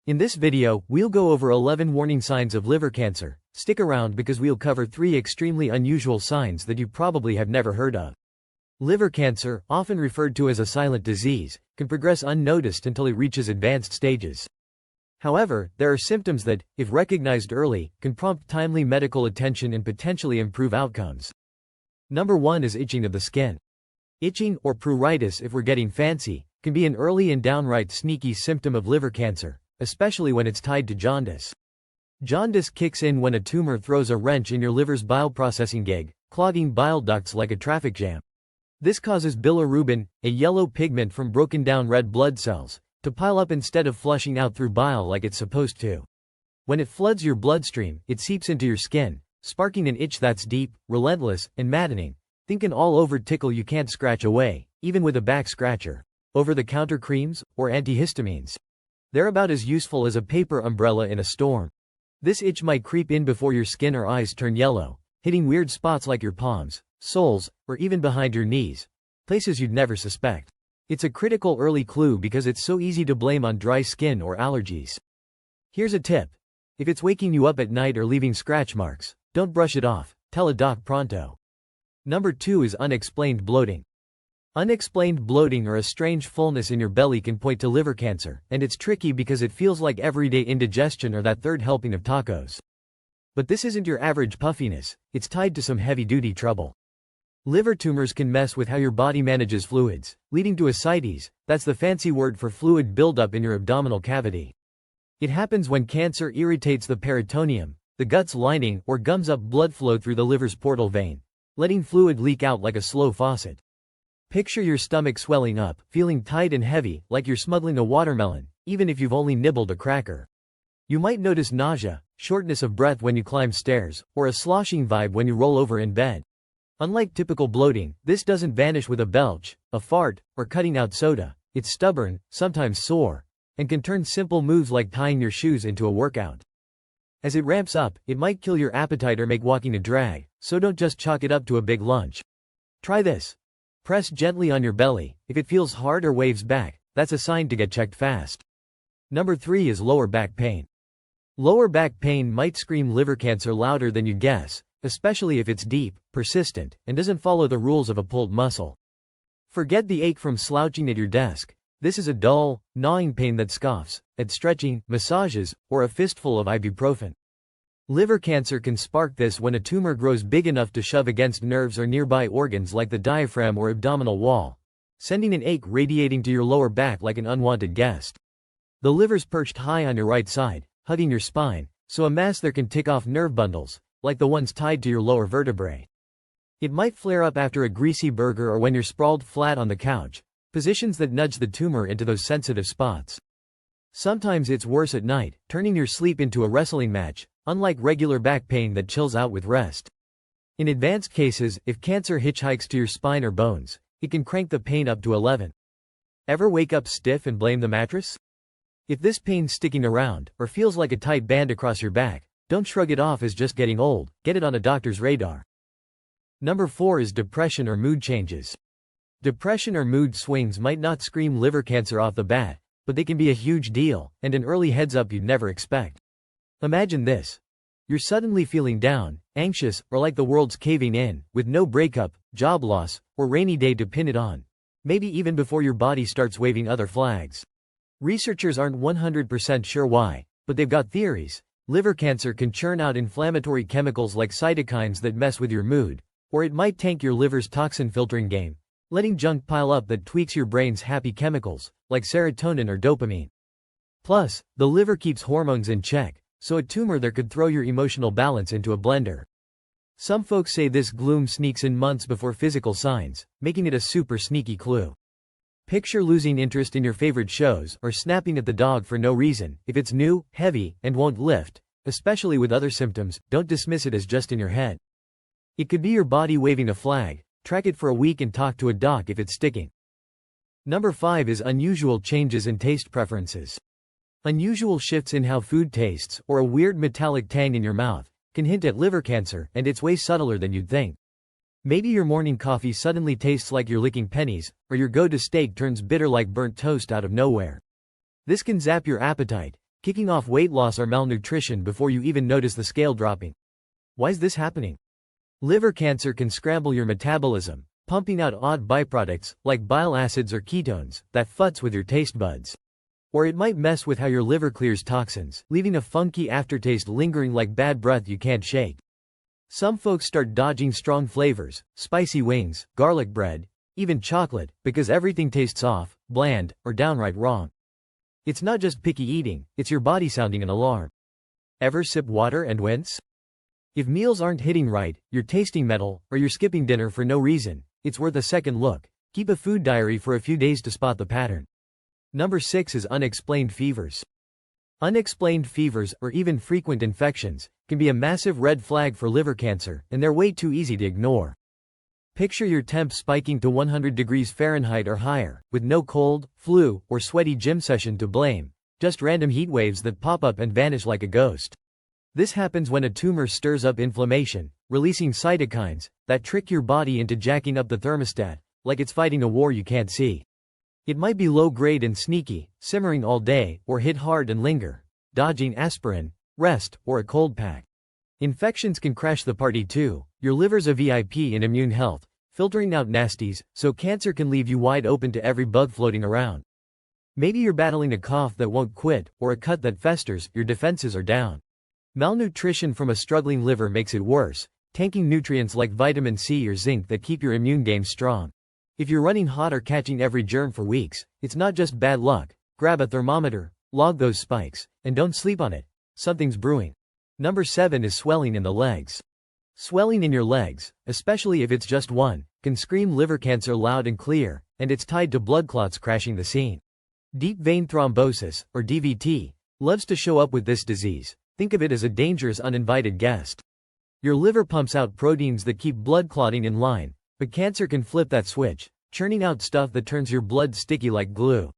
In this video, we'll go over 11 warning signs of liver cancer. Stick around because we'll cover 3 extremely unusual signs that you probably have never heard of. Liver cancer, often referred to as a silent disease, can progress unnoticed until it reaches advanced stages. However, there are symptoms that, if recognized early, can prompt timely medical attention and potentially improve outcomes. Number 1 is itching of the skin. Itching, or pruritus if we're getting fancy, can be an early and downright sneaky symptom of liver cancer, especially when it's tied to jaundice. Jaundice kicks in when a tumor throws a wrench in your liver's bile processing gig, clogging bile ducts like a traffic jam. This causes bilirubin, a yellow pigment from broken down red blood cells, to pile up instead of flushing out through bile like it's supposed to. When it floods your bloodstream, it seeps into your skin, sparking an itch that's deep, relentless, and maddening. Think an all-over tickle you can't scratch away, even with a back scratcher. Over-the-counter creams, or antihistamines. They're about as useful as a paper umbrella in a storm. This itch might creep in before your skin or eyes turn yellow, hitting weird spots like your palms, soles, or even behind your knees, places you'd never suspect. It's a critical early clue because it's so easy to blame on dry skin or allergies. Here's a tip. If it's waking you up at night or leaving scratch marks, don't brush it off, tell a doc pronto. Number 2 is unexplained bloating. Unexplained bloating or a strange fullness in your belly can point to liver cancer, and it's tricky because it feels like everyday indigestion or that third helping of tacos. But this isn't your average puffiness, it's tied to some heavy-duty trouble. Liver tumors can mess with how your body manages fluids, leading to ascites, that's the fancy word for fluid buildup in your abdominal cavity. It happens when cancer irritates the peritoneum, the gut's lining, or gums up blood flow through the liver's portal vein, letting fluid leak out like a slow faucet. Picture your stomach swelling up, feeling tight and heavy, like you're smuggling a watermelon, even if you've only nibbled a cracker. You might notice nausea, shortness of breath when you climb stairs, or a sloshing vibe when you roll over in bed. Unlike typical bloating, this doesn't vanish with a belch, a fart, or cutting out soda. It's stubborn, sometimes sore, and can turn simple moves like tying your shoes into a workout. As it ramps up, it might kill your appetite or make walking a drag, so don't just chalk it up to a big lunch. Try this. Press gently on your belly. If it feels hard or waves back, that's a sign to get checked fast. Number 3 is lower back pain. Lower back pain might scream liver cancer louder than you'd guess, especially if it's deep, persistent, and doesn't follow the rules of a pulled muscle. Forget the ache from slouching at your desk. This is a dull, gnawing pain that scoffs at stretching, massages, or a fistful of ibuprofen. Liver cancer can spark this when a tumor grows big enough to shove against nerves or nearby organs like the diaphragm or abdominal wall, sending an ache radiating to your lower back like an unwanted guest. The liver's perched high on your right side, hugging your spine, so a mass there can tick off nerve bundles, like the ones tied to your lower vertebrae. It might flare up after a greasy burger or when you're sprawled flat on the couch, positions that nudge the tumor into those sensitive spots. Sometimes it's worse at night, turning your sleep into a wrestling match, unlike regular back pain that chills out with rest. In advanced cases, if cancer hitchhikes to your spine or bones, it can crank the pain up to 11. Ever wake up stiff and blame the mattress? If this pain's sticking around, or feels like a tight band across your back, don't shrug it off as just getting old, get it on a doctor's radar. Number 4 is depression or mood changes. Depression or mood swings might not scream liver cancer off the bat, but they can be a huge deal, and an early heads up you'd never expect. Imagine this. You're suddenly feeling down, anxious, or like the world's caving in, with no breakup, job loss, or rainy day to pin it on. Maybe even before your body starts waving other flags. Researchers aren't 100% sure why, but they've got theories. Liver cancer can churn out inflammatory chemicals like cytokines that mess with your mood, or it might tank your liver's toxin filtering game, letting junk pile up that tweaks your brain's happy chemicals, like serotonin or dopamine. Plus, the liver keeps hormones in check, so a tumor there could throw your emotional balance into a blender. Some folks say this gloom sneaks in months before physical signs, making it a super sneaky clue. Picture losing interest in your favorite shows or snapping at the dog for no reason. If it's new, heavy, and won't lift, especially with other symptoms, don't dismiss it as just in your head. It could be your body waving a flag. Track it for a week and talk to a doc if it's sticking. Number 5 is unusual changes in taste preferences. Unusual shifts in how food tastes, or a weird metallic tang in your mouth, can hint at liver cancer, and it's way subtler than you'd think. Maybe your morning coffee suddenly tastes like you're licking pennies, or your go-to steak turns bitter like burnt toast out of nowhere. This can zap your appetite, kicking off weight loss or malnutrition before you even notice the scale dropping. Why is this happening? Liver cancer can scramble your metabolism, pumping out odd byproducts, like bile acids or ketones, that futz with your taste buds. Or it might mess with how your liver clears toxins, leaving a funky aftertaste lingering like bad breath you can't shake. Some folks start dodging strong flavors, spicy wings, garlic bread, even chocolate, because everything tastes off, bland, or downright wrong. It's not just picky eating, it's your body sounding an alarm. Ever sip water and wince? If meals aren't hitting right, you're tasting metal, or you're skipping dinner for no reason, it's worth a second look. Keep a food diary for a few days to spot the pattern. Number 6 is unexplained fevers. Unexplained fevers, or even frequent infections, can be a massive red flag for liver cancer, and they're way too easy to ignore. Picture your temp spiking to 100 degrees Fahrenheit or higher, with no cold, flu, or sweaty gym session to blame, just random heat waves that pop up and vanish like a ghost. This happens when a tumor stirs up inflammation, releasing cytokines that trick your body into jacking up the thermostat, like it's fighting a war you can't see. It might be low-grade and sneaky, simmering all day, or hit hard and linger, dodging aspirin, rest, or a cold pack. Infections can crash the party too. Your liver's a VIP in immune health, filtering out nasties, so cancer can leave you wide open to every bug floating around. Maybe you're battling a cough that won't quit, or a cut that festers, your defenses are down. Malnutrition from a struggling liver makes it worse, tanking nutrients like vitamin C or zinc that keep your immune game strong. If you're running hot or catching every germ for weeks, it's not just bad luck. Grab a thermometer, log those spikes, and don't sleep on it. Something's brewing. Number 7 is swelling in the legs. Swelling in your legs, especially if it's just one, can scream liver cancer loud and clear, and it's tied to blood clots crashing the scene. Deep vein thrombosis, or DVT, loves to show up with this disease. Think of it as a dangerous uninvited guest. Your liver pumps out proteins that keep blood clotting in line, but cancer can flip that switch, churning out stuff that turns your blood sticky like glue.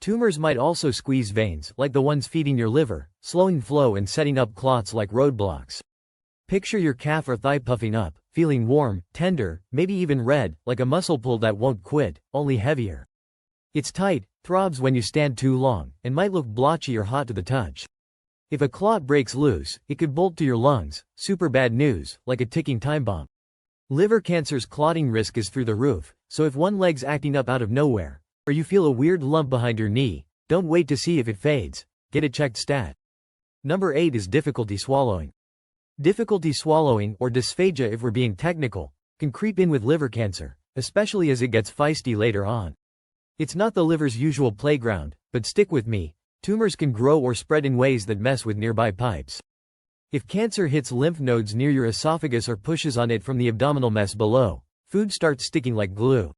Tumors might also squeeze veins, like the ones feeding your liver, slowing flow and setting up clots like roadblocks. Picture your calf or thigh puffing up, feeling warm, tender, maybe even red, like a muscle pull that won't quit, only heavier. It's tight, throbs when you stand too long, and might look blotchy or hot to the touch. If a clot breaks loose, it could bolt to your lungs, super bad news, like a ticking time bomb. Liver cancer's clotting risk is through the roof, so if one leg's acting up out of nowhere, or you feel a weird lump behind your knee, don't wait to see if it fades, get it checked stat. Number 8 is difficulty swallowing. Difficulty swallowing, or dysphagia if we're being technical, can creep in with liver cancer, especially as it gets feisty later on. It's not the liver's usual playground, but stick with me. Tumors can grow or spread in ways that mess with nearby pipes. If cancer hits lymph nodes near your esophagus or pushes on it from the abdominal mess below, food starts sticking like glue.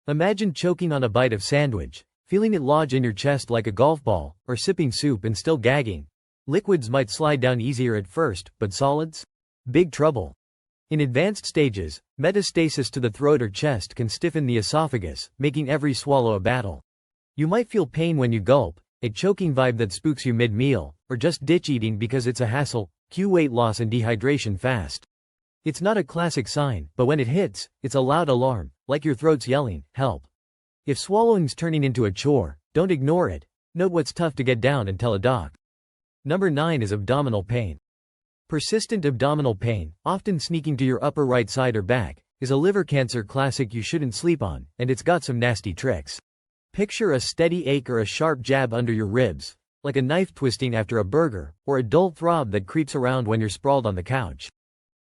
Imagine choking on a bite of sandwich, feeling it lodge in your chest like a golf ball, or sipping soup and still gagging. Liquids might slide down easier at first, but solids? Big trouble. In advanced stages, metastasis to the throat or chest can stiffen the esophagus, making every swallow a battle. You might feel pain when you gulp, a choking vibe that spooks you mid-meal, or just ditch eating because it's a hassle. Cue weight loss and dehydration fast. It's not a classic sign, but when it hits, it's a loud alarm, like your throat's yelling, help. If swallowing's turning into a chore, don't ignore it. Note what's tough to get down and tell a doc. Number 9 is abdominal pain. Persistent abdominal pain, often sneaking to your upper right side or back, is a liver cancer classic you shouldn't sleep on, and it's got some nasty tricks. Picture a steady ache or a sharp jab under your ribs, like a knife twisting after a burger, or a dull throb that creeps around when you're sprawled on the couch.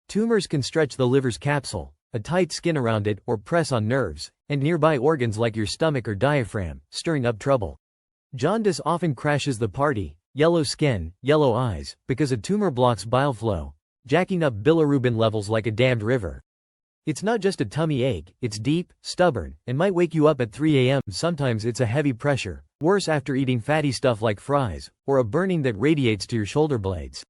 Tumors can stretch the liver's capsule, a tight skin around it, or press on nerves, and nearby organs like your stomach or diaphragm, stirring up trouble. Jaundice often crashes the party, yellow skin, yellow eyes, because a tumor blocks bile flow, jacking up bilirubin levels like a dammed river. It's not just a tummy ache, it's deep, stubborn, and might wake you up at 3 a.m. Sometimes it's a heavy pressure, worse after eating fatty stuff like fries, or a burning that radiates to your shoulder blades.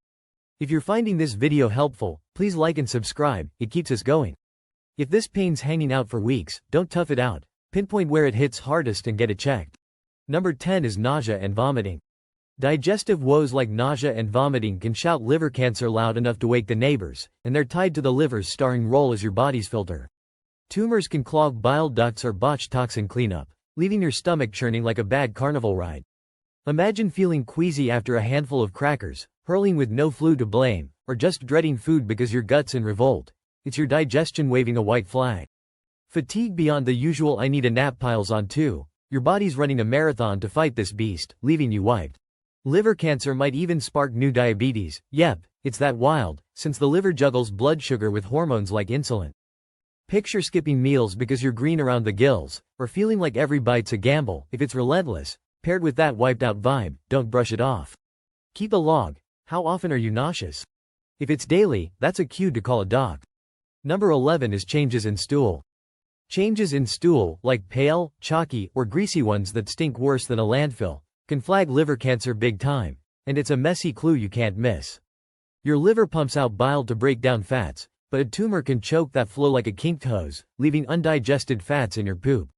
If you're finding this video helpful, please like and subscribe, it keeps us going. If this pain's hanging out for weeks, don't tough it out, pinpoint where it hits hardest and get it checked. Number 10 is nausea and vomiting. Digestive woes like nausea and vomiting can shout liver cancer loud enough to wake the neighbors, and they're tied to the liver's starring role as your body's filter. Tumors can clog bile ducts or botch toxin cleanup, leaving your stomach churning like a bad carnival ride. Imagine feeling queasy after a handful of crackers, hurling with no flu to blame, or just dreading food because your gut's in revolt. It's your digestion waving a white flag. Fatigue beyond the usual "I need a nap" piles on too. Your body's running a marathon to fight this beast, leaving you wiped. Liver cancer might even spark new diabetes. Yep, it's that wild, since the liver juggles blood sugar with hormones like insulin. Picture skipping meals because you're green around the gills, or feeling like every bite's a gamble. If it's relentless, paired with that wiped out vibe, don't brush it off. Keep a log. How often are you nauseous? If it's daily, that's a cue to call a doc. Number 11 is changes in stool. Changes in stool, like pale, chalky, or greasy ones that stink worse than a landfill, can flag liver cancer big time, and it's a messy clue you can't miss. Your liver pumps out bile to break down fats, but a tumor can choke that flow like a kinked hose, leaving undigested fats in your poop.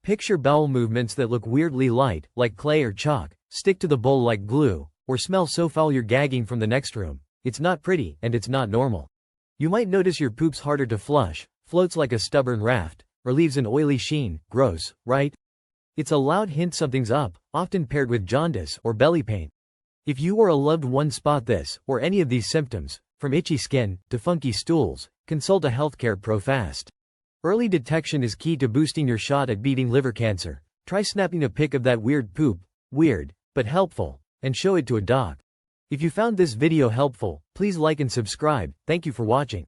Picture bowel movements that look weirdly light, like clay or chalk, stick to the bowl like glue, or smell so foul you're gagging from the next room. It's not pretty, and it's not normal. You might notice your poop's harder to flush, floats like a stubborn raft, or leaves an oily sheen. Gross, right? It's a loud hint something's up, often paired with jaundice or belly pain. If you or a loved one spot this, or any of these symptoms, from itchy skin to funky stools, consult a healthcare pro fast. Early detection is key to boosting your shot at beating liver cancer. Try snapping a pic of that weird poop, weird, but helpful, and show it to a doc. If you found this video helpful, please like and subscribe. Thank you for watching.